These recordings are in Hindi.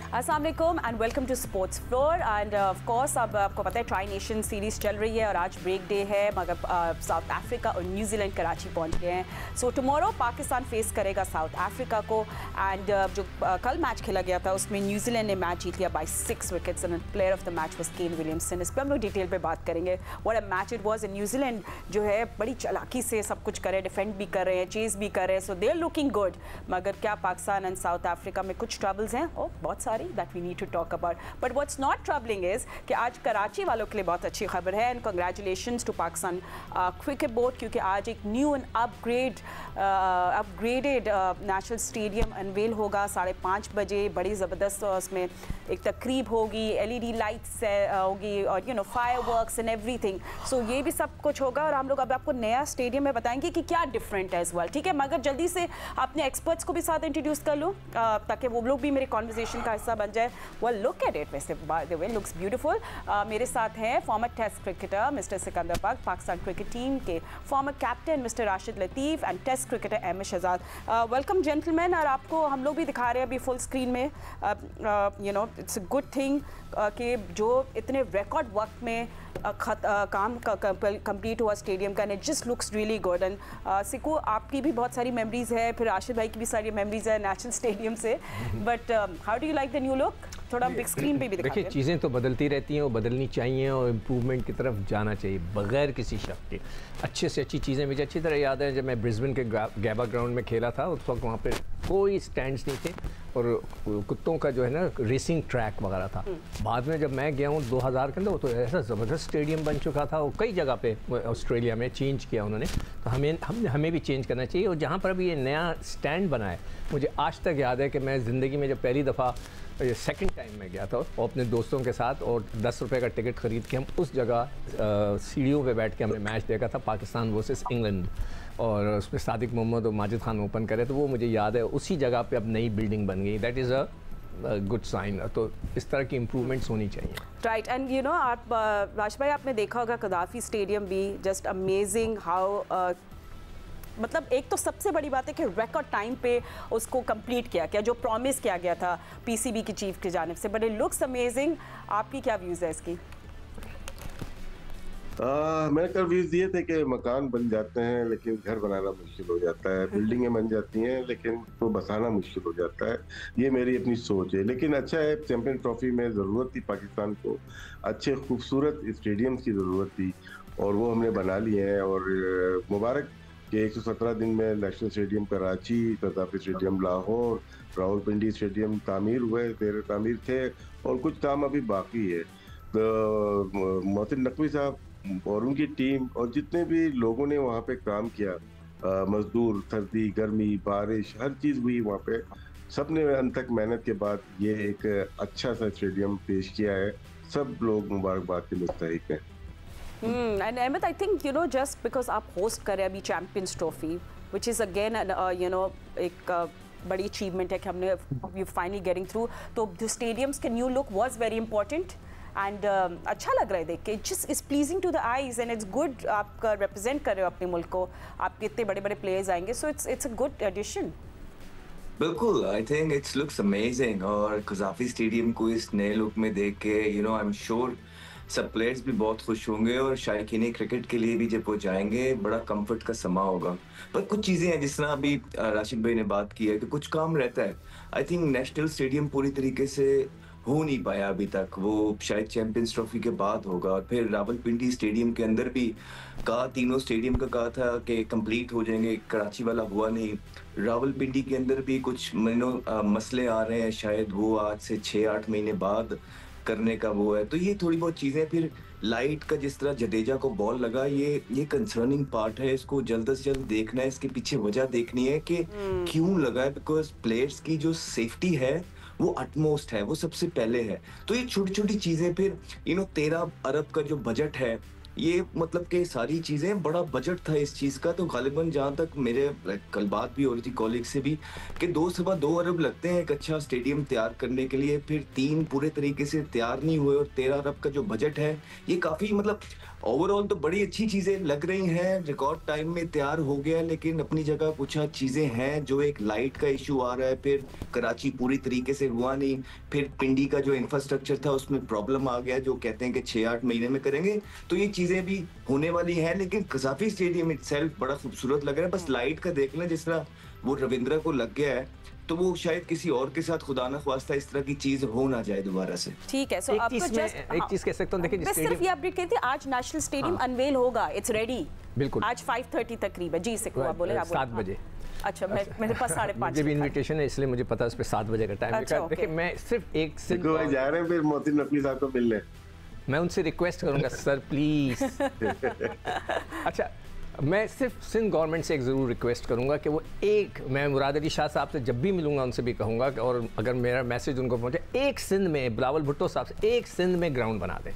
अस्सलाम वालेकुम and welcome to sports floor. And of course अब आपको पता है ट्राई नेशन सीरीज़ चल रही है और आज ब्रेक डे है, मगर साउथ अफ्रीका और न्यूजीलैंड कराची पहुंच गए हैं। सो टुमारो पाकिस्तान फेस करेगा साउथ अफ्रीका को। एंड जो कल मैच खेला गया था उसमें न्यूजीलैंड ने मैच जीत लिया by 6 wickets and player of the match was Kane Williamson. इस पर हम लोग डिटेल पे बात करेंगे। What a match it was. New Zealand जो है बड़ी चालाकी से सब कुछ कर रहे हैं, डिफेंड भी कर रहे हैं, चेज भी कर रहे हैं, सो दे आर लुकिंग गुड। मगर क्या पाकिस्तान एंड साउथ अफ्रीका में कुछ ट्रबल्स हैं? ओह बहुत सारी, that we need to talk about. But what's not troubling is कि आज कराची वालों के लिए बहुत अच्छी खबर है and congratulations to Pakistan cricket board, क्योंकि आज एक new and upgraded national stadium unveil होगा 5:30 बजे। बड़ी ज़बरदस्त उसमें एक तकरीब होगी, LED लाइट्स होगी और फायरवर्क्स एंड एवरीथिंग। सो ये भी सब कुछ होगा और हम लोग अब आपको नया स्टेडियम में बताएंगे कि क्या डिफरेंट है एज वेल। ठीक है, मगर जल्दी से अपने एक्सपर्ट्स को भी साथ इंट्रोड्यूस कर लूँ ताकि वो लोग भी मेरे कॉन्वर्जेशन का हिस्सा बन जाए। वेल लुक एट इट, वैसे by the way looks beautiful. मेरे साथ हैं former test cricketer mister Sikandar Bakhsh, Pakistan cricket team के former captain mister Rashid Latif and test cricketer Ahmed Shahzad. Welcome gentleman. और आपको हम लोग भी दिखा रहे हैं अभी फुल स्क्रीन में। इट्स अ गुड थिंग कि जो इतने रिकॉर्ड वक्त में काम कंप्लीट हुआ स्टेडियम का, and it just looks really good. And सिकू, आपकी भी बहुत सारी मेमोरीज है, फिर राशिद भाई की भी सारी मेमोरीज है नेशनल स्टेडियम से। But how do you like the new look? थोड़ा बिग स्क्रीन पे भी दिखाते हैं। देखिए, चीज़ें तो बदलती रहती हैं और बदलनी चाहिए और इम्प्रूवमेंट की तरफ जाना चाहिए बगैर किसी शक के। अच्छे से अच्छी चीज़ें मुझे अच्छी तरह याद है, जब मैं ब्रिस्बेन के गैबा ग्राउंड में खेला था उस वक्त वहाँ पे कोई स्टैंड्स नहीं थे और कुत्तों का जो है ना रेसिंग ट्रैक वगैरह था। बाद में जब मैं गया हूँ 2000 के अंदर, तो ऐसा ज़बरदस्त स्टेडियम बन चुका था और कई जगह पे ऑस्ट्रेलिया में चेंज किया उन्होंने। तो हमें भी चेंज करना चाहिए। और जहाँ पर अभी ये नया स्टैंड बना है, मुझे आज तक याद है कि मैं ज़िंदगी में जब पहली दफ़ा सेकंड टाइम में गया था और अपने दोस्तों के साथ, और 10 रुपये का टिकट ख़रीद के हम उस जगह सीढ़ियों पे बैठ के हमने मैच देखा था, पाकिस्तान वर्सेस इंग्लैंड, और उसमें सादिक मोहम्मद और माजिद खान ओपन करे। तो वो मुझे याद है, उसी जगह पे अब नई बिल्डिंग बन गई। That is a good sign. तो इस तरह की इम्प्रूवमेंट्स होनी चाहिए। राइट। एंड आप राशिद भाई, आपने देखा होगा कदाफ़ी स्टेडियम भी जस्ट अमेजिंग हाउ मतलब एक तो सबसे बड़ी बात है कि रिकॉर्ड टाइम पे उसको कंप्लीट किया गया, जो प्रॉमिस किया गया था PCB की चीफ की जानिब से। But it looks amazing. आपकी क्या व्यूज़ है इसकी? मेरे कल व्यूज ये थे कि मकान बन जाते हैं लेकिन घर बनाना मुश्किल हो जाता है, बिल्डिंगें बन जाती हैं लेकिन तो बसाना मुश्किल हो जाता है। ये मेरी अपनी सोच है। लेकिन अच्छा है, चैंपियन ट्रॉफी में ज़रूरत थी पाकिस्तान को, अच्छे खूबसूरत स्टेडियम्स की ज़रूरत थी और वो हमने बना लिए हैं। और मुबारक कि 117 दिन में national stadium Karachi, Gaddafi stadium Lahore, Rawalpindi stadium तामीर हुए, 13 तामीर थे और कुछ काम अभी बाकी है। तो मोहसिन नकवी साहब और उनकी टीम और जितने भी लोगों ने वहाँ पे काम किया, मजदूर, सर्दी, गर्मी, बारिश, हर चीज़ हुई वहाँ पे, सब ने अंत तक मेहनत के बाद ये एक अच्छा सा स्टेडियम पेश किया है। सब लोग मुबारकबाद के मुस्तहिक हैं। And Ahmad, I think just because आप होस्ट करें अभी champions trophy, which is again एक बड़ी अचीवमेंट है कि हमने यू फाइनली गेटिंग थ्रू। तो द स्टेडियम्स के new look was very important and अच्छा लग रहा है देख के। Just is pleasing to the eyes and it's good. आप रिप्रेजेंट कर रहे हो अपने मुल्क को, आपके इतने बड़े बड़े प्लेयर्स आएंगे, so it's a good edition. बिल्कुल, I think it's looks amazing. और कज़ाफ़ी स्टेडियम को इस नए लुक में देख के आई एम श्योर सब प्लेयर्स भी बहुत खुश होंगे और शायकीन क्रिकेट के लिए भी जब वो जाएंगे बड़ा कंफर्ट का समा होगा। पर कुछ चीज़ें हैं, जिस तरह अभी राशिद भाई ने बात की है कि कुछ काम रहता है। आई थिंक नेशनल स्टेडियम पूरी तरीके से हो नहीं पाया अभी तक, वो शायद चैंपियंस ट्रॉफी के बाद होगा। और फिर रावलपिंडी स्टेडियम के अंदर भी कहा, तीनों स्टेडियम का कहा था कि कंप्लीट हो जाएंगे, कराची वाला हुआ नहीं। रावलपिंडी के अंदर भी कुछ मसले आ रहे हैं, शायद वो आज से 6-8 महीने बाद करने का वो है। तो ये थोड़ी बहुत चीज़ें, फिर लाइट का जिस तरह जडेजा को बॉल लगा, ये कंसर्निंग पार्ट है। इसको जल्द से जल्द देखना है, इसके पीछे वजह देखनी है कि क्यों लगा है। बिकॉज प्लेयर्स की जो सेफ्टी है वो अटमोस्ट है, वो सबसे पहले है। तो ये छोटी छोटी चीजें, फिर 13 अरब का जो बजट है ये मतलब कि सारी चीज़ें, बड़ा बजट था इस चीज़ का। तो गालिबन जहाँ तक मेरे कल बात भी हो रही थी कॉलीग से भी कि 2-2.25 अरब लगते हैं एक अच्छा स्टेडियम तैयार करने के लिए, फिर 3 पूरे तरीके से तैयार नहीं हुए और 13 अरब का जो बजट है, ये काफ़ी मतलब ओवरऑल तो बड़ी अच्छी चीज़ें लग रही हैं, रिकॉर्ड टाइम में तैयार हो गया, लेकिन अपनी जगह कुछ चीज़ें हैं जो एक लाइट का इशू आ रहा है, फिर कराची पूरी तरीके से हुआ नहीं, फिर पिंडी का जो इंफ्रास्ट्रक्चर था उसमें प्रॉब्लम आ गया, जो कहते हैं कि 6-8 महीने में करेंगे। तो ये चीज़ें भी होने वाली हैं, लेकिन कज़ाफी स्टेडियम इटसेल्फ बड़ा खूबसूरत लग रहा है। बस लाइट का देखना, जिस तरह वो रविंद्रा को लग गया है, तो वो शायद किसी और के साथ खुदा न ख्वास्ता इस तरह की चीज हो ना जाए दोबारा से। ठीक है, सो आपको एक चीज कह सकता हूं, देखिए सिर्फ ये अपडेट कहती है आज नेशनल स्टेडियम अनवेल होगा, इट्स रेडी। बिल्कुल, आज 5:30 तकरीबन। जी सिक्को आप बोले, आप 7 बजे। अच्छा, मेरे पास 5:30 मुझे भी इनविटेशन है, इसलिए मुझे पता है उस पे 7 बजे का टाइम है। देखिए मैं सिर्फ एक सिंध भाई जा रहे हैं फिर मोहसिन नकवी साहब को मिलने, मैं उनसे रिक्वेस्ट करूंगा सर प्लीज। अच्छा, मैं सिर्फ सिंध गवर्नमेंट से एक ज़रूर रिक्वेस्ट करूंगा कि वो मैं मुराद अली शाह साहब से जब भी मिलूंगा उनसे भी कहूंगा कि, और अगर मेरा मैसेज उनको पहुंचे, एक सिंध में बिलावल भुट्टो साहब से एक सिंध में ग्राउंड बना दें।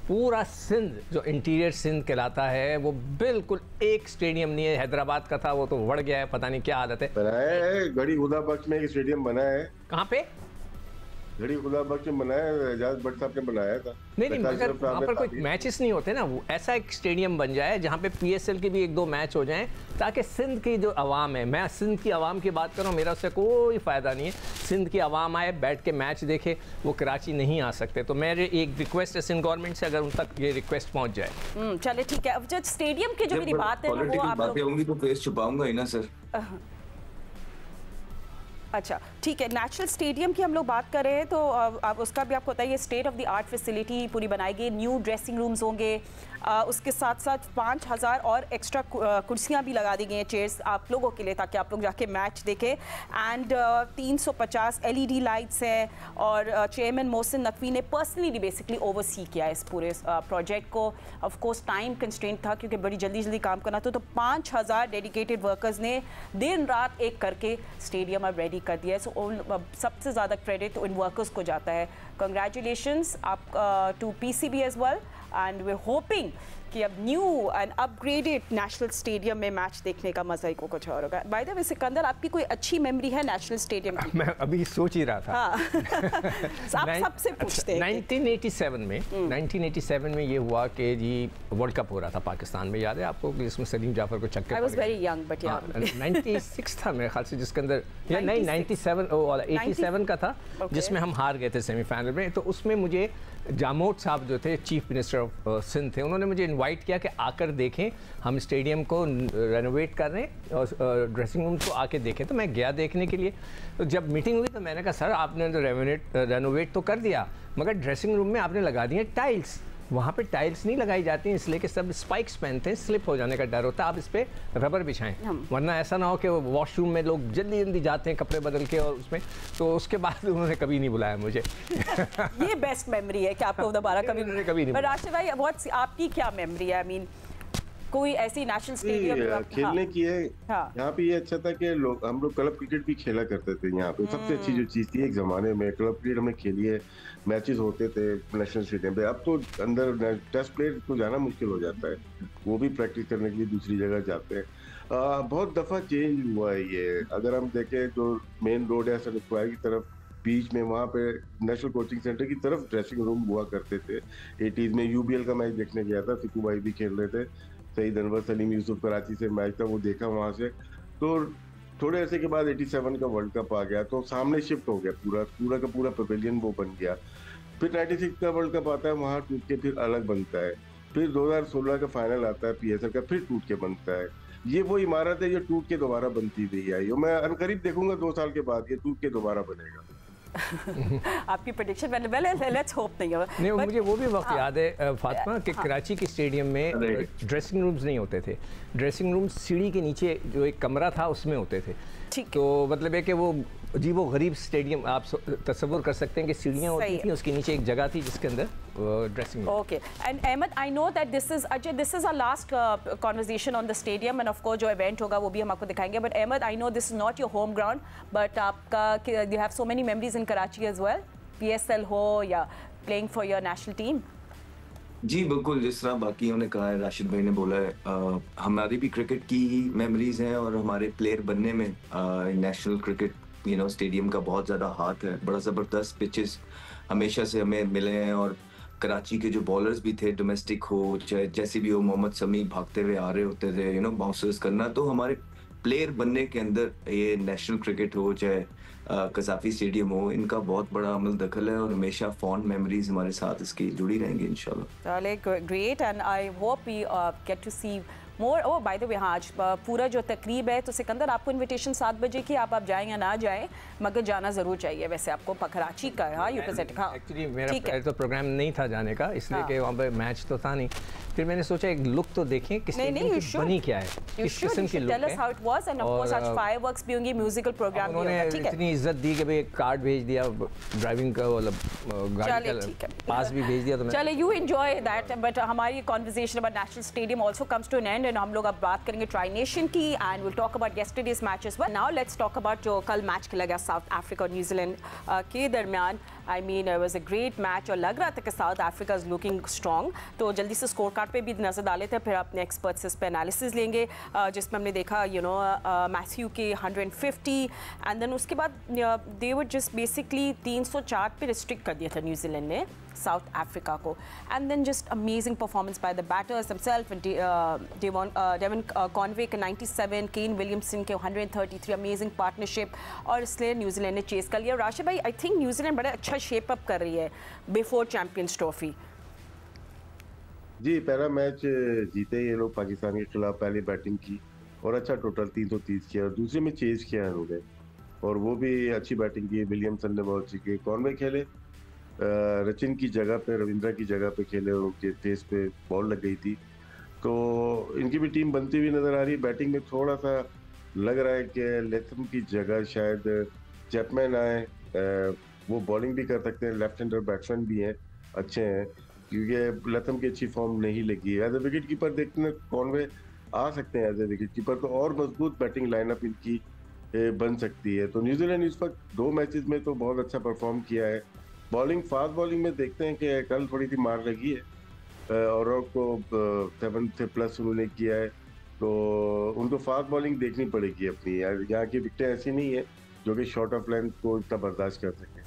पूरा सिंध जो इंटीरियर सिंध कहलाता है वो बिल्कुल एक स्टेडियम नहीं है। हैदराबाद का था वो तो बढ़ गया है, पता नहीं क्या आदत है। बनाया है गढ़ी खुदा बख्श में एक स्टेडियम बना है। कहाँ पे? गढ़ी खुदा बख्श में बनाया है, एजाज भट्ट साहब ने बनाया था। नहीं, मगर वहाँ पर कोई मैचेस नहीं होते ना, वो ऐसा एक स्टेडियम बन जाए जहाँ पे PSL के भी 1-2 मैच हो जाएं, ताकि सिंध की जो आवाम है, मैं सिंध की आवाम की बात कर रहा हूँ, मेरा उससे कोई फ़ायदा नहीं है, सिंध की आवाम आए बैठ के मैच देखे, वो कराची नहीं आ सकते। तो मेरे एक रिक्वेस्ट है सिंध गवर्नमेंट से, अगर उन तक ये रिक्वेस्ट पहुँच जाए। चलिए ठीक है। अब जब स्टेडियम की जो मेरी बात है वो आप बातें होंगी तो फेस छुपाऊंगा ही ना सर। अच्छा ठीक है, नेशनल स्टेडियम की हम लोग बात कर रहे हैं, तो अब उसका भी आपको पता है ये state of the art facility पूरी बनाई गई, न्यू ड्रेसिंग रूम्स होंगे, उसके साथ साथ 5000 और एक्स्ट्रा कुर्सियां भी लगा दी गई हैं, चेयर्स आप लोगों के लिए, ताकि आप लोग जाके मैच देखें। एंड 350 LED लाइट्स हैं, और चेयरमैन मोहसिन नकवी ने पर्सनली बेसिकली ओवरसी किया इस पूरे प्रोजेक्ट को। ऑफ कोर्स टाइम कंस्ट्रेंट था क्योंकि बड़ी जल्दी जल्दी काम करना था, तो 5000 डेडिकेटेड वर्कर्स ने दिन रात एक करके स्टेडियम अब रेडी कर दिया है। सो सबसे ज़्यादा क्रेडिट तो इन वर्कर्स को जाता है। कंग्रेचुलेशंस आप to PCB as well, and we are hoping कि अब new and upgraded national stadium में मैच देखने का मजा ही को कुछ और होगा। बाय द वे सिकंदर, आपकी कोई अच्छी मेमोरी है नेशनल स्टेडियम की? मैं अभी सोच ही रहा था। हाँ। आप सबसे पूछते हैं। 1987 में ये हुआ कि जी वर्ल्ड कप हो रहा था पाकिस्तान में, याद है आपको, जिसमें सलीम जाफर को छक्के। I was very young but या 96 था मेरे ख्याल से, जिसके अंदर या नहीं 87 का था, जिसमें हम हार गए थे सेमीफाइनल में। तो उसमें मुझे जामोद साहब जो थे चीफ मिनिस्टर ऑफ सिंध थे, उन्होंने मुझे इनवाइट किया कि आकर देखें, हम स्टेडियम को रेनोवेट कर रहे हैं और ड्रेसिंग रूम को आके देखें। तो मैं गया देखने के लिए। तो जब मीटिंग हुई तो मैंने कहा सर आपने तो रेनोवेट तो कर दिया, मगर ड्रेसिंग रूम में आपने लगा दिए टाइल्स। वहाँ पे टाइल्स नहीं लगाई जाती हैं, इसलिए कि सब स्पाइक्स पहनते हैं, स्लिप हो जाने का डर होता है। आप इस पे रबर बिछाएं, वरना ऐसा ना हो कि वॉशरूम में लोग जल्दी जल्दी जाते हैं कपड़े बदल के और उसमें। तो उसके बाद उन्होंने कभी नहीं बुलाया मुझे। ये बेस्ट मेमोरी है कि आपको दोबारा कभी नहीं। राशिद भाई, आपकी क्या मेमोरी है? आई मीन कोई ऐसी नेशनल स्टेडियम खेलने की है। यहाँ पे ये अच्छा था कि हम लोग क्लब क्रिकेट भी खेला करते थे यहाँ पे। सबसे अच्छी जो चीज थी एक जमाने में, क्लब क्रिकेट हमने खेली है, मैचेस होते थे नेशनल स्टेडियम पे। अब तो अंदर टेस्ट प्लेयर को जाना मुश्किल हो जाता है, वो भी प्रैक्टिस करने के लिए दूसरी जगह जाते हैं। बहुत दफा चेंज हुआ है ये। अगर हम देखें तो मेन रोड है सर स्क्वायर की तरफ, बीच में वहाँ पे नेशनल कोचिंग सेंटर की तरफ ड्रेसिंग रूम हुआ करते थे। 80s में UBL का मैच देखने गया था, सिकू भाई भी खेल रहे थे, सईद अनवर सलीम यूसुफ कराची से मैच था, वो देखा वहाँ से। तो थोड़े ऐसे के बाद 87 का वर्ल्ड कप आ गया, तो सामने शिफ्ट हो गया पूरा का पूरा पवेलियन वो बन गया। फिर 96 का वर्ल्ड कप आता है, वहाँ टूट के फिर अलग बनता है। फिर 2016 का फाइनल आता है PSL का, फिर टूट के बनता है। ये वो इमारत है जो टूट के दोबारा बनती हुई आई। मैं अनकरीब देखूंगा 2 साल के बाद ये टूट के दोबारा बनेगा। आपकी प्रेडिक्शन लेट्स होप नहीं मुझे वो भी वक्त याद है फातिमा कि कराची के स्टेडियम में ड्रेसिंग रूम्स नहीं होते थे। ड्रेसिंग रूम सीढ़ी के नीचे जो एक कमरा था उसमें होते थे। तो मतलब है कि वो अजीबो गरीब स्टेडियम आप तस्वुर कर सकते हैं कि सीढ़ियाँ होती थी, उसके नीचे एक जगह थी जिसके अंदर dressing room. Okay, and Ahmad, I know that this is our last conversation on the stadium, and of course जो इवेंट होगा वो भी हम आपको दिखाएंगे। But Ahmed, I know this is not your home ground, but आपका you have so many memories in Karachi as well, PSL हो या playing for your national team. जी, बिल्कुल, जिस तरह बाकियों ने कहा है, राशिद भाई ने बोला है, हमारी भी क्रिकेट की ही मेमोरीज़ हैं और हमारे प्लेयर बनने में नेशनल क्रिकेट स्टेडियम का बहुत ज़्यादा हाथ है। बड़ा ज़बरदस्त पिचेस हमेशा से हमें मिले हैं और कराची के जो बॉलर्स भी थे, डोमेस्टिक हो, चाहे जैसे भी हो, मोहम्मद शमी भागते हुए आ रहे होते थे, बाउंसर्स करना, तो हमारे प्लेयर बनने के अंदर ये नेशनल क्रिकेट हो, चाहे कज़ाफ़ी स्टेडियम हो, इनका बहुत बड़ा अमल दखल है और हमेशा फॉन्ड मेमोरीज हमारे साथ इसकी जुड़ी रहेंगी इंशाल्लाह। Great and I hope we get to see more. Oh by the way, हाँ, आज पूरा जो तकरीब है, तो सिकंदर आपको इनविटेशन 7 बजे की, आप जाएं या ना जाएं, मगर जाना ज़रूर चाहिए। वैसे आपको कराची का, हाँ, यू प्रेजेंट, हाँ, एक्चुअली मेरा तो प्रोग्राम नहीं था जाने का, इसलिए कि वहाँ पे मैच तो था नहीं। फिर मैंने सोचा एक लुक तो देखें कि स्टेडियम की बनी क्या है, किस किस्म की लुक है। Tell us how it was and of course आज फायरवर्क्स भी होंगे, म्यूजिकल प्रोग्राम भी होगा। ठीक है, इतनी इज्जत दी कि भाई कार्ड भेज दिया, ड्राइविंग का मतलब गाड़ी का पास भी भेज दिया, तो चले यू एंजॉय दैट। बट हमारी conversation about national stadium also comes to an end and हम लोग अब बात करेंगे ट्राई नेशन की and will talk about yesterday's match as well. Now let's talk about जो कल मैच खेला गया साउथ अफ्रीका और न्यूजीलैंड के दरमियान। I mean it was a great match और लग रहा था कि south Africa is looking strong. तो जल्दी से स्कोर कार्ड पे भी नजर डाले थे, फिर अपने एक्सपर्ट से इस पर एनालिसिस लेंगे, जिसमें हमने देखा मैथ्यू के 150 एंड देन उसके बाद दे वर जस्ट बेसिकली 304 पे रिस्ट्रिक्ट कर दिया था न्यूजीलैंड ने साउथ अफ्रीका को। And then just amazing performance by the batters himself, Devon Conway के 97, केन विलियमसन के 133, अमेजिंग पार्टनरशिप, और इसलिए न्यूजीलैंड ने चेस कर लिया। राशिद भाई, आई थिंक न्यूजीलैंड बड़ा अच्छा शेप अप कर रही है बिफोर चैंपियंस ट्रॉफी। जी, पहला मैच जीते ये लोग पाकिस्तान के खिलाफ, पहले बैटिंग की और अच्छा टोटल 330 किया, और दूसरे में चेज किया इन्होंने और वो भी अच्छी बैटिंग की। विलियमसन ने बहुत अच्छी की, कॉनवे खेले, रचिन की जगह पे, रविंद्रा की जगह पे खेले और उनके तेज पे बॉल लग गई थी, तो इनकी भी टीम बनती हुई नजर आ रही है। बैटिंग में थोड़ा सा लग रहा है कि लेथम की जगह शायद चैपमैन आए, वो बॉलिंग भी कर सकते हैं, लेफ्ट हैंडर बैट्समैन भी हैं, अच्छे हैं, क्योंकि लेथम की अच्छी फॉर्म नहीं लगी है। एज ए विकेट कीपर देखते हैं कॉनवे आ सकते हैं एज ए विकेट कीपर, तो और मजबूत बैटिंग लाइनअप इनकी बन सकती है। तो न्यूजीलैंड इस वक्त 2 मैचेस में तो बहुत अच्छा परफॉर्म किया है। बॉलिंग, फास्ट बॉलिंग में देखते हैं कि कल थोड़ी सी मार लगी है और को 7 से प्लस उन्होंने किया है, तो उनको फास्ट बॉलिंग देखनी पड़ेगी अपनी। यहाँ की विकेटें ऐसी नहीं है जो कि शॉर्ट ऑफ लेंथ को इतना बर्दाश्त कर सके।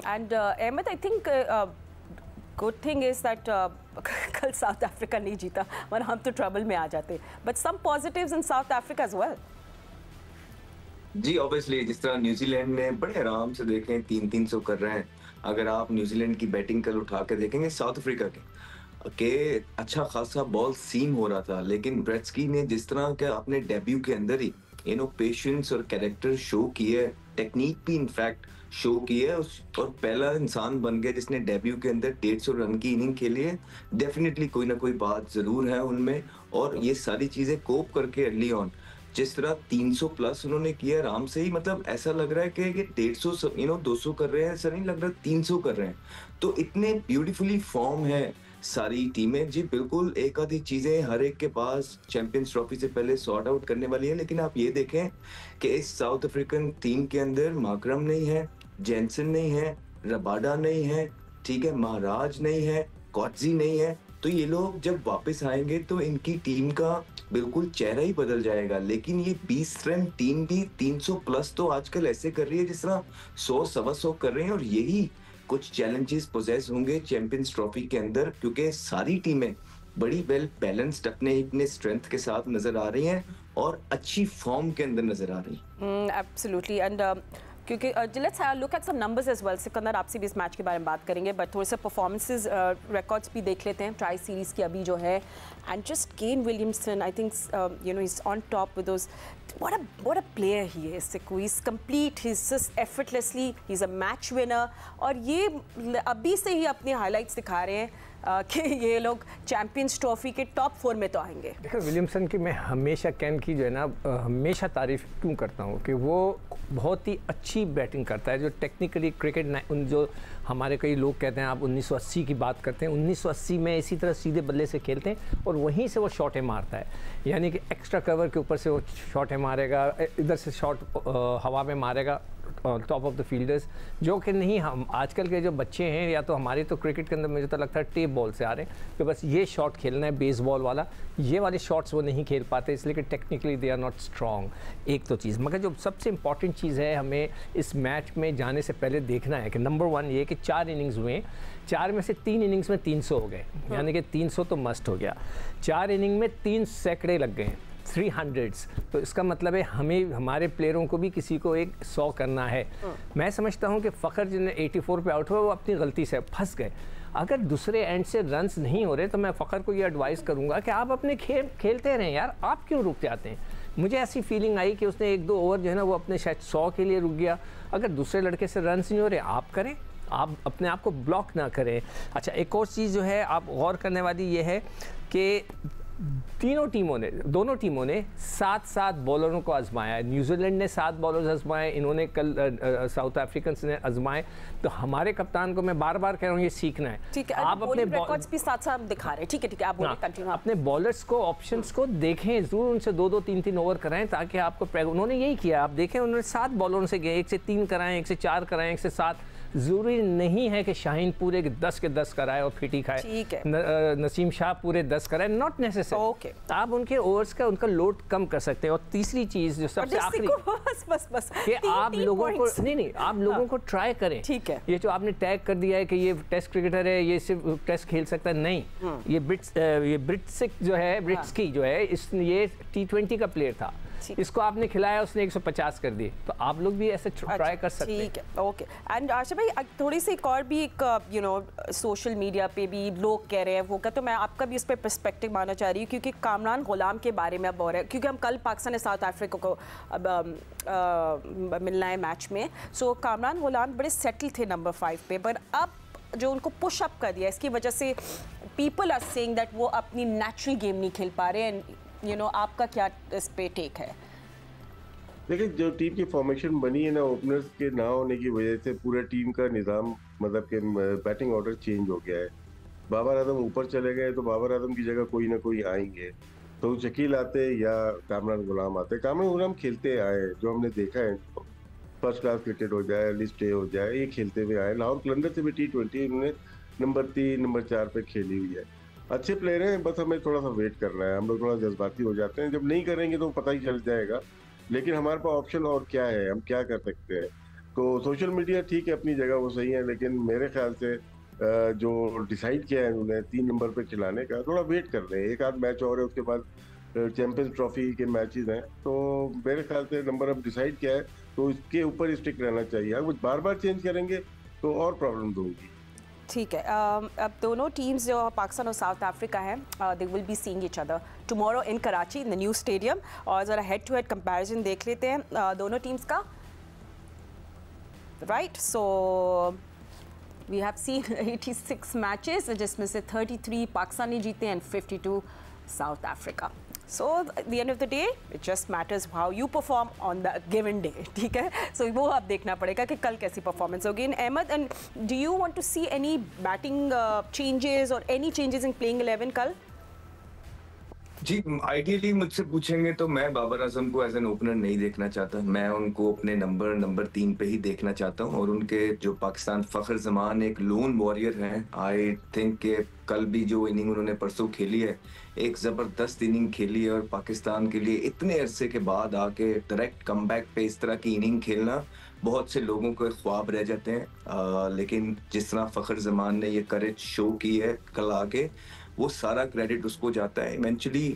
And Ahmad, I think good thing is that कल साउथ अफ्रीका नहीं जीता, वरना हम तो ट्रबल में आ जाते, but some positives in South Africa as well. जी, ऑब्वियसली जिस तरह न्यूजीलैंड ने बड़े आराम से देखें 300 कर रहे हैं, अगर आप न्यूजीलैंड की बैटिंग कल उठा के देखेंगे साउथ अफ्रीका के अच्छा खासा बॉल सीम हो रहा था, लेकिन ब्रेट्सकी ने जिस तरह के अपने डेब्यू के अंदर ही पेशेंस और कैरेक्टर शो किए, टेक्निक भी इनफैक्ट शो की है, और पहला इंसान बन गया जिसने डेब्यू के अंदर 150 रन की इनिंग खेली है। डेफिनेटली कोई ना कोई बात जरूर है उनमें, और ये सारी चीजें कोप करके अर्ली ऑन जिस तरह 300 प्लस उन्होंने किया आराम से ही, मतलब ऐसा लग रहा है कि 150 200 कर रहे हैं, ऐसा नहीं लग रहा 300 कर रहे हैं। तो इतने ब्यूटीफुली फॉर्म है सारी टीमें। जी बिल्कुल, एक आधी चीजें हर एक के पास चैंपियंस ट्रॉफी से पहले सॉर्ट आउट करने वाली है, लेकिन आप ये देखें कि इस साउथ अफ्रीकन टीम के अंदर माकरम नहीं है, जेंसन नहीं है, रबाडा नहीं है, ठीक है, महाराज नहीं है, कॉटजी नहीं है, तो ये लोग जब वापस आएंगे तो इनकी टीम का बिल्कुल चेहरा ही बदल जाएगा। लेकिन ये 20 रन टीम भी 300 प्लस तो आजकल ऐसे कर रही है जिस तरह 100-125 कर रहे हैं, और यही कुछ चैलेंजेस पोजेस होंगे चैंपियंस ट्रॉफी के अंदर, क्योंकि सारी टीमें बड़ी वेल बैलेंस्ड अपने स्ट्रेंथ के साथ नजर आ रही हैं और अच्छी फॉर्म के अंदर नजर आ रही हैं। एब्सोल्युटली, एंड क्योंकि let's look at some numbers as well. Sikandar, आपसे भी इस मैच के बारे में बात करेंगे, बट थोड़े से परफॉर्मेंसेस रिकॉर्ड्स भी देख लेते हैं ट्राई सीरीज की अभी जो है। And just Kane Williamson, I think is on top with those, what a player he is। he's complete, he's just effortlessly, he's a match winner, और ये अभी से ही अपने हाइलाइट्स दिखा रहे हैं कि ये लोग चैंपियंस ट्रॉफी के टॉप 4 में तो आएंगे। देखो, विलियमसन की मैं हमेशा कैन की जो है ना हमेशा तारीफ क्यों करता हूँ कि वो बहुत ही अच्छी बैटिंग करता है, जो टेक्निकली क्रिकेट जो हमारे कई लोग कहते हैं, आप 1980 की बात करते हैं, 1980 में इसी तरह सीधे बल्ले से खेलते हैं और वहीं से वो शॉटें मारता है, यानी कि एक्स्ट्रा कवर के ऊपर से वो शॉटें मारेगा, इधर से शॉट हवा में मारेगा, टॉप ऑफ द फील्डर्स, जो कि नहीं, हम आजकल के जो बच्चे हैं या तो हमारे तो क्रिकेट के अंदर मुझे तो लगता है टेप बॉल से आ रहे हैं कि बस ये शॉट खेलना है बेसबॉल वाला, ये वाले शॉट्स वो नहीं खेल पाते, इसलिए कि technically they are not strong. एक तो चीज़, मगर जो सबसे इंपॉर्टेंट चीज़ है हमें इस मैच में जाने से पहले देखना है कि नंबर 1 ये कि 4 इनिंग्स हुए, 4 में से 3 इनिंग्स में 300 हो गए, यानी कि 300 तो मस्ट हो गया। 4 इनिंग में 3 सैकड़े लग गए, 300s, तो इसका मतलब है हमें, हमारे प्लेयरों को भी किसी को एक 100 करना है। मैं समझता हूं कि फ़खर जिन्हें 84 पे आउट हुआ वो अपनी गलती से फंस गए। अगर दूसरे एंड से रन्स नहीं हो रहे तो मैं फ़खर को ये एडवाइस करूंगा कि आप अपने खेलते रहें यार, आप क्यों रुक जाते हैं। मुझे ऐसी फीलिंग आई कि उसने 1-2 ओवर जो है ना वो अपने शायद 100 के लिए रुक गया। अगर दूसरे लड़के से रन्स नहीं हो रहे, आप करें, आप अपने आप को ब्लॉक ना करें। अच्छा, एक और चीज़ जो है आप गौर करने वाली ये है कि दोनों टीमों ने 7-7 बॉलरों को आजमाया। न्यूजीलैंड ने 7 बॉलर्स आजमाए, इन्होंने कल साउथ अफ्रीकन ने आजमाए। तो हमारे कप्तान को मैं बार बार कह रहा हूँ ये सीखना है। ठीक है, आप अपने रिकॉर्ड्स भी साथ-साथ दिखा रहे हैं। ठीक है, आप बोलिए, कंटिन्यू। अपने बॉलर्स को, ऑप्शंस को देखें जरूर, उनसे 2-2, 3-3 ओवर कराएं ताकि आपको, उन्होंने यही किया, आप देखें उन्होंने 7 बॉलरों से गए, 1 से 3 कराएं, 1 से 4 कराएं, 1 से 7। ज़रूरी नहीं है कि शाहीन पूरे 10 के 10 कराए और फिटी खाए। ठीक है। नसीम शाह पूरे 10 कराए, नॉट नेसेसरी। ओके, आप उनके ओवर्स का उनका लोड कम कर सकते हैं। और तीसरी चीज़ जो सबसे आखिरी, बस कि आप लोगों को आप लोगों को ट्राई करें। ठीक है, ये जो आपने टैग कर दिया है कि ये टेस्ट क्रिकेटर है, ये सिर्फ टेस्ट खेल सकता है, नहीं, ये ब्रिट्सिक जो है, ब्रिट्सकी जो है, ये T20 का प्लेयर था, इसको आपने खिलाया, उसने 150 कर दिए। तो आप लोग भी ऐसे ट्राई कर सकते हैं। ठीक है, ओके। एंड आशा भाई, थोड़ी सी एक और भी एक सोशल मीडिया पे भी लोग कह रहे हैं वो, तो मैं आपका भी इस पर पर्सपेक्टिव मानना चाह रही हूँ, क्योंकि कामरान गुलाम के बारे में अब हो रहा है, क्योंकि हम कल पाकिस्तान ने साउथ अफ्रीका को अब मिलना है मैच में। सो कामरान गुलाम बड़े सेटल थे नंबर 5 पे, पर अब जो उनको पुश अप कर दिया, इसकी वजह से पीपल आर सेइंग दैट वो अपनी नेचुरल गेम नहीं खेल पा रहे हैं। आपका क्या इस पे टेक है? देखिए, जो टीम की फॉर्मेशन बनी है ना, ओपनर्स के ना होने की वजह से पूरा टीम का निज़ाम, मतलब कि बैटिंग ऑर्डर चेंज हो गया है। बाबर आजम ऊपर चले गए तो बाबर आजम की जगह कोई ना कोई आएंगे, तो शकील आते या कामरान गुलाम आते। कामरान गुलाम खेलते आए, जो हमने देखा है, फर्स्ट क्लास क्रिकेट हो जाए, लिस्ट ए हो जाए, ये खेलते हुए आए। लाहौर कलंदर से भी T20 इन्होंने नंबर 3, नंबर 4 पे खेली हुई है। अच्छे प्लेयर हैं, बस हमें थोड़ा सा वेट करना है। हम लोग थोड़ा जज्बाती हो जाते हैं, जब नहीं करेंगे तो पता ही चल जाएगा। लेकिन हमारे पास ऑप्शन और क्या है, हम क्या कर सकते हैं। तो सोशल मीडिया ठीक है, अपनी जगह वो सही है, लेकिन मेरे ख्याल से जो डिसाइड किया है उन्होंने 3 नंबर पे खिलाने का, थोड़ा वेट कर रहे हैं। एक आध मैच और है, उसके बाद चैंपियंस ट्रॉफी के मैचेस हैं, तो मेरे ख्याल से नंबर अब डिसाइड किया है तो इसके ऊपर ही स्टिक रहना चाहिए। अगर बार बार चेंज करेंगे तो और प्रॉब्लम होगी। ठीक है, अब दोनों टीम्स जो पाकिस्तान और साउथ अफ्रीका हैं, they will be seeing each other tomorrow in Karachi in the new stadium. और ज़रा हेड टू हेड कंपैरिजन देख लेते हैं दोनों टीम्स का। Right, so we have seen 86 matches, जिसमें से 33 पाकिस्तानी जीते and 52 South Africa. So at the end of the day, it just matters how you perform on the given day. ठीक है, so वो आप देखना पड़ेगा कि कल कैसी परफॉर्मेंस होगी। Ahmad, and do you want to see any batting changes or any changes in playing 11 कल? जी, आइडियली मुझसे पूछेंगे तो मैं बाबर आजम को एज एन ओपनर नहीं देखना चाहता। मैं उनको अपने नंबर 3 पे ही देखना चाहता हूँ। और उनके जो पाकिस्तान फ़खर जमान एक लोन वॉरियर हैं। आई थिंक कि कल भी जो इनिंग उन्होंने परसों खेली है, एक ज़बरदस्त इनिंग खेली है। और पाकिस्तान के लिए इतने अरसे के बाद आके डायरेक्ट कमबैक पे इस तरह की इनिंग खेलना बहुत से लोगों को ख्वाब रह जाते हैं। लेकिन जिस तरह फ़खर जमान ने ये करेज शो की है कल आके, वो सारा क्रेडिट उसको जाता है। इवेंचुअली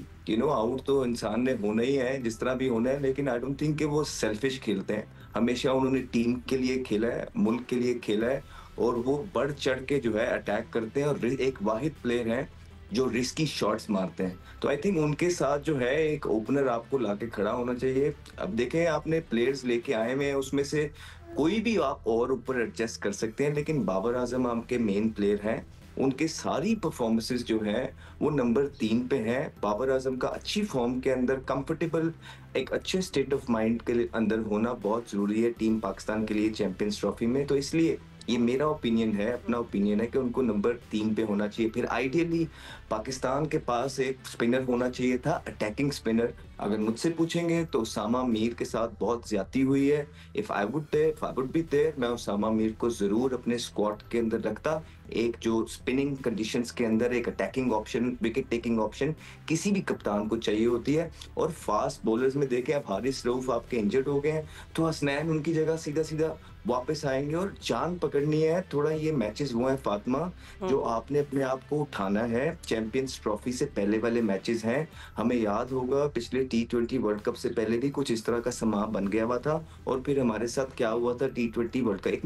आउट तो इंसान ने होना ही है, जिस तरह भी होना है, लेकिन आई डोंट थिंक कि वो सेल्फिश खेलते हैं। हमेशा उन्होंने टीम के लिए खेला है, मुल्क के लिए खेला है, और वो बढ़ चढ़ के जो है अटैक करते हैं। और एक वाहिद प्लेयर हैं जो रिस्की शॉट्स मारते हैं। तो आई थिंक उनके साथ जो है एक ओपनर आपको लाके खड़ा होना चाहिए। अब देखें, आपने प्लेयर्स लेके आए हुए हैं, उसमें से कोई भी आप और ऊपर एडजस्ट कर सकते हैं, लेकिन बाबर आजम आपके मेन प्लेयर हैं। उनके सारी परफॉर्मेंसेस जो है वो नंबर 3 पे हैं। बाबर आजम का अच्छी फॉर्म के अंदर कंफर्टेबल, एक अच्छे स्टेट ऑफ माइंड के अंदर होना बहुत जरूरी है टीम पाकिस्तान के लिए चैंपियंस ट्रॉफी में। तो इसलिए ये मेरा ओपिनियन है, अपना ओपिनियन है कि उनको नंबर 3 पे होना चाहिए। फिर आइडियली पाकिस्तान के पास एक स्पिनर होना चाहिए था, अटैकिंग स्पिनर। अगर मुझसे पूछेंगे तो उसामा मीर के साथ बहुत ज्यादती हुई है। If I would be there, मैं उसामा मीर को जरूर अपने स्क्वाड के अंदर रखता। एक जो स्पिनिंग कंडीशंस के अंदर एक attacking option, wicket taking option किसी भी कप्तान को चाहिए होती है। और फास्ट बॉलर्स में देखें, अब हारिस रऊफ आपके इंजर्ड हो गए हैं, तो हसनैन उनकी जगह सीधा सीधा वापस आएंगे और जान पकड़नी है। थोड़ा ये मैचेस वो हैं फातिमा, जो आपने अपने आप को उठाना है। चैंपियंस ट्रॉफी से पहले वाले मैचेस हैं, हमें याद होगा पिछले T20 वर्ल्ड कप से पहले भी कुछ इस तरह का समा बन गया हुआ था। और फिर हमारे साथ क्या हुआ था, T20 वर्ल्ड का एक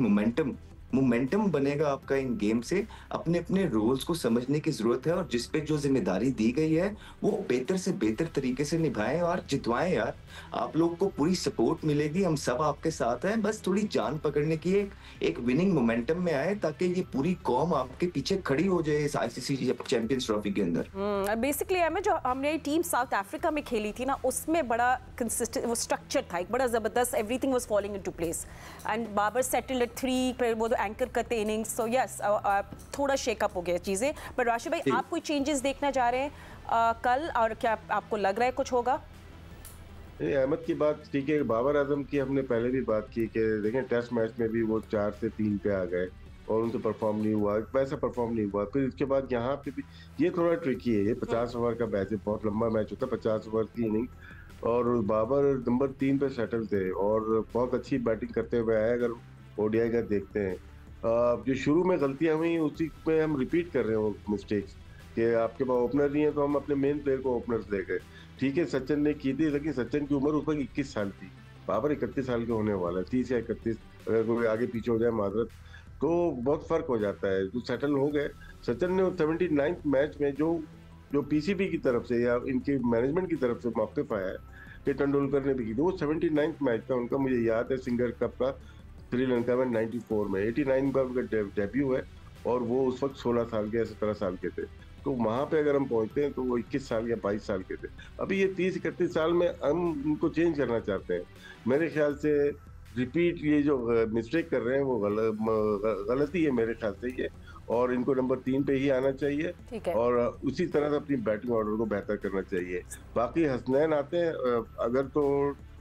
मोमेंटम बनेगा आपका इन गेम से। अपने अपने रोल्स को समझने की जरूरत है और जिस पे जो जिम्मेदारी दी गई है वो बेहतर से बेहतर तरीके से निभाएं और जितवाएं यार। आप लोग को पूरी सपोर्ट मिलेगी, हम सब आपके साथ हैं। बस थोड़ी जान पकड़ने की एक विनिंग मोमेंटम में आए, ताकि ये पूरी कौम आपके पीछे खड़ी हो जाए इस ICC चैंपियंस ट्रॉफी के अंदर। बेसिकली हमें जो हमने टीम साउथ अफ्रीका में खेली थी ना, उसमें बड़ा कंसिस्टेंट वो स्ट्रक्चर था, एक बड़ा जबरदस्त, everything was falling into place and Babar settled at 3, फिर वो एंकर करते इनिंग्स। सो यस, थोड़ा शेकअप हो गया चीज़ें। पर राशिद भाई, आप कोई चेंजेस देखना चाह रहे हैं कल, और क्या आपको लग रहा है कुछ होगा? अहमद की बात ठीक है, बाबर आजम की हमने पहले भी बात की कि देखें टेस्ट मैच में भी वो 4 से 3 पे आ गए और उनसे परफॉर्म नहीं हुआ, वैसा परफॉर्म नहीं हुआ। फिर इसके बाद यहाँ पे भी ये थोड़ा ट्रिकी है, ये 50 ओवर का मैच है, बहुत लंबा मैच होता है, 50 ओवर की इनिंग। और बाबर नंबर 3 पे सेटल थे और बहुत अच्छी बैटिंग करते हुए आए। अगर ODI का देखते हैं, जो शुरू में गलतियां हुई उसी पे हम रिपीट कर रहे हो मिस्टेक्स, कि आपके पास ओपनर नहीं है तो हम अपने मेन प्लेयर को ओपनर ले गए। ठीक है, सचिन ने की थी, लेकिन सचिन की उम्र उस वक्त 21 साल थी, बाबर 31 साल के होने वाला है, 30 या 31। अगर कोई आगे पीछे हो जाए माजरत, तो बहुत फर्क हो जाता है। जो सेटल हो गए, सचिन ने 79th मैच में जो PCB की तरफ से या इनकी मैनेजमेंट की तरफ से मौक़िफ़ आया है कि तेंदुलकर ने भी की थी, वो 79th मैच था उनका, मुझे याद है, सिंगर कप का, श्रीलंका में 94 में। 89 का उनका डेब्यू है और वो उस वक्त 16 साल के या 17 साल के थे। तो वहाँ पे अगर हम पहुँचते हैं तो वो 21 साल या 22 साल के थे। अभी ये 30-31 साल में हम उनको चेंज करना चाहते हैं। मेरे ख्याल से रिपीट ये जो मिस्टेक कर रहे हैं वो गलती है मेरे ख्याल से ये, और इनको नंबर 3 पे ही आना चाहिए और उसी तरह से अपनी बैटिंग ऑर्डर को बेहतर करना चाहिए। बाकी हसनैन आते हैं, अगर तो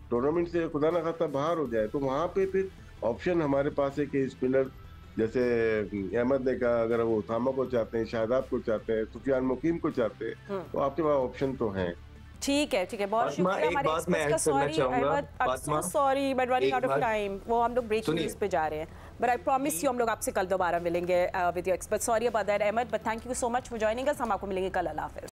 टूर्नामेंट से खुदा ना खास्ता बाहर हो जाए तो वहाँ पे फिर ऑप्शन हमारे पास है कि स्पिनर, जैसे अहमद ने कहा, अगर वो उसामा को चाहते हैं, शादाब को चाहते हैं, सुफियान मुकीम को चाहते हैं, तो आपके पास ऑप्शन तो हैं। ठीक है, बहुत शुक्रिया हमारे एक्सपर्ट्स का। Sorry but running out of time, वो हम लोग ब्रेकिंग न्यूज़ पे जा रहे हैं, बट आई प्रॉमिस यू हम लोग आपसे कल दोबारा मिलेंगे with your expert. Sorry about that Ahmed, but thank you so much for joining us. हम आपको मिलेंगे कल। अल्लाह हाफिज़।